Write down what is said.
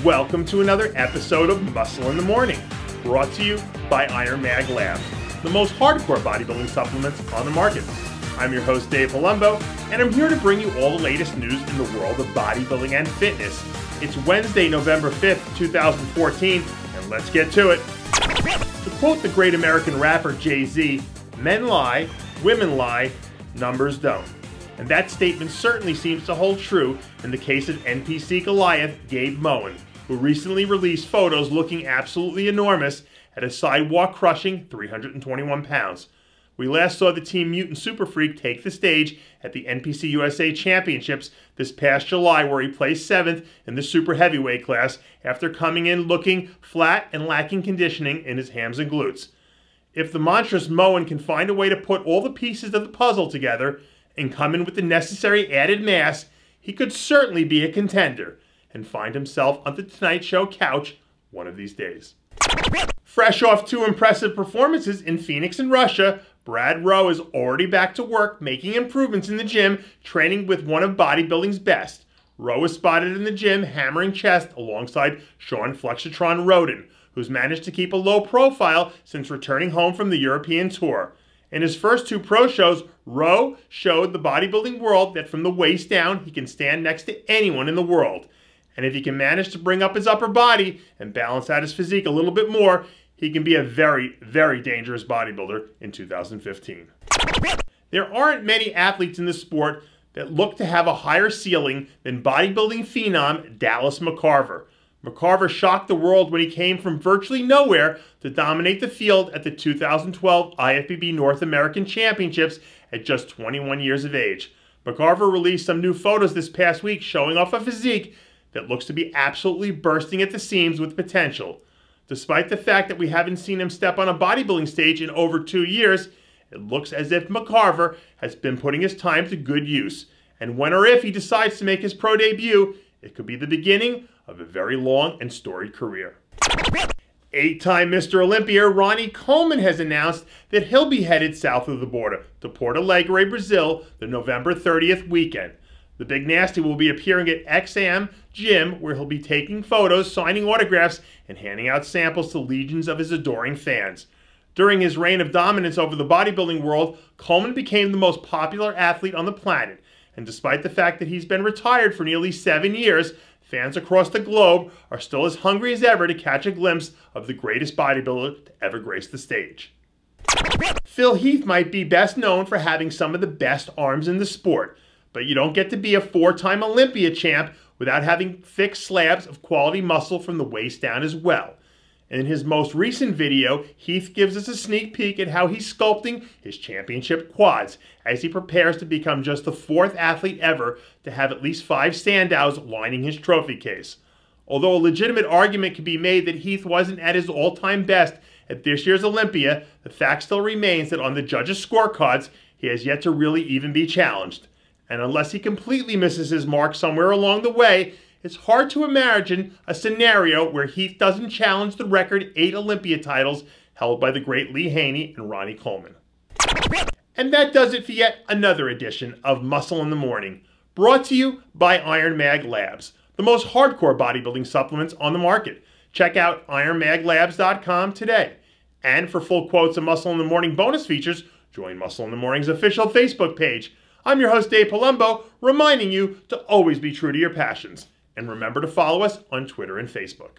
Welcome to another episode of Muscle in the Morning, brought to you by Iron Mag Labs, the most hardcore bodybuilding supplements on the market. I'm your host, Dave Palumbo, and I'm here to bring you all the latest news in the world of bodybuilding and fitness. It's Wednesday, November 5th, 2014, and let's get to it. To quote the great American rapper Jay-Z, men lie, women lie, numbers don't. And that statement certainly seems to hold true in the case of NPC Goliath Gabe Moen, who recently released photos looking absolutely enormous at a sidewalk-crushing 321 pounds. We last saw the Team Mutant Super Freak take the stage at the NPC USA Championships this past July, where he placed 7th in the super heavyweight class after coming in looking flat and lacking conditioning in his hams and glutes. If the monstrous Moen can find a way to put all the pieces of the puzzle together and come in with the necessary added mass, he could certainly be a contender and find himself on the Tonight Show couch one of these days. Fresh off 2 impressive performances in Phoenix and Russia, Brad Rowe is already back to work making improvements in the gym, training with one of bodybuilding's best. Rowe was spotted in the gym hammering chest alongside Sean Flexitron Roden, who's managed to keep a low profile since returning home from the European tour. In his first 2 pro shows, Rowe showed the bodybuilding world that from the waist down, he can stand next to anyone in the world. And if he can manage to bring up his upper body and balance out his physique a little bit more, he can be a very, very dangerous bodybuilder in 2015. There aren't many athletes in the sport that look to have a higher ceiling than bodybuilding phenom Dallas McCarver. McCarver shocked the world when he came from virtually nowhere to dominate the field at the 2012 IFBB North American Championships at just 21 years of age. McCarver released some new photos this past week showing off a physique that looks to be absolutely bursting at the seams with potential. Despite the fact that we haven't seen him step on a bodybuilding stage in over 2 years, it looks as if McCarver has been putting his time to good use. And when or if he decides to make his pro debut, it could be the beginning of a very long and storied career. 8-time Mr. Olympia Ronnie Coleman has announced that he'll be headed south of the border to Porto Alegre, Brazil, the November 30th weekend. The Big Nasty will be appearing at XAM Gym, where he'll be taking photos, signing autographs, and handing out samples to legions of his adoring fans. During his reign of dominance over the bodybuilding world, Coleman became the most popular athlete on the planet. And despite the fact that he's been retired for nearly 7 years, fans across the globe are still as hungry as ever to catch a glimpse of the greatest bodybuilder to ever grace the stage. Phil Heath might be best known for having some of the best arms in the sport, but you don't get to be a 4-time Olympia champ without having thick slabs of quality muscle from the waist down as well. In his most recent video, Heath gives us a sneak peek at how he's sculpting his championship quads as he prepares to become just the 4th athlete ever to have at least 5 Sandows lining his trophy case. Although a legitimate argument can be made that Heath wasn't at his all-time best at this year's Olympia, the fact still remains that on the judges' scorecards, he has yet to really even be challenged. And unless he completely misses his mark somewhere along the way, it's hard to imagine a scenario where Heath doesn't challenge the record 8 Olympia titles held by the great Lee Haney and Ronnie Coleman. And that does it for yet another edition of Muscle in the Morning, brought to you by Iron Mag Labs, the most hardcore bodybuilding supplements on the market. Check out ironmaglabs.com today. And for full quotes and Muscle in the Morning bonus features, join Muscle in the Morning's official Facebook page. I'm your host, Dave Palumbo, reminding you to always be true to your passions. And remember to follow us on Twitter and Facebook.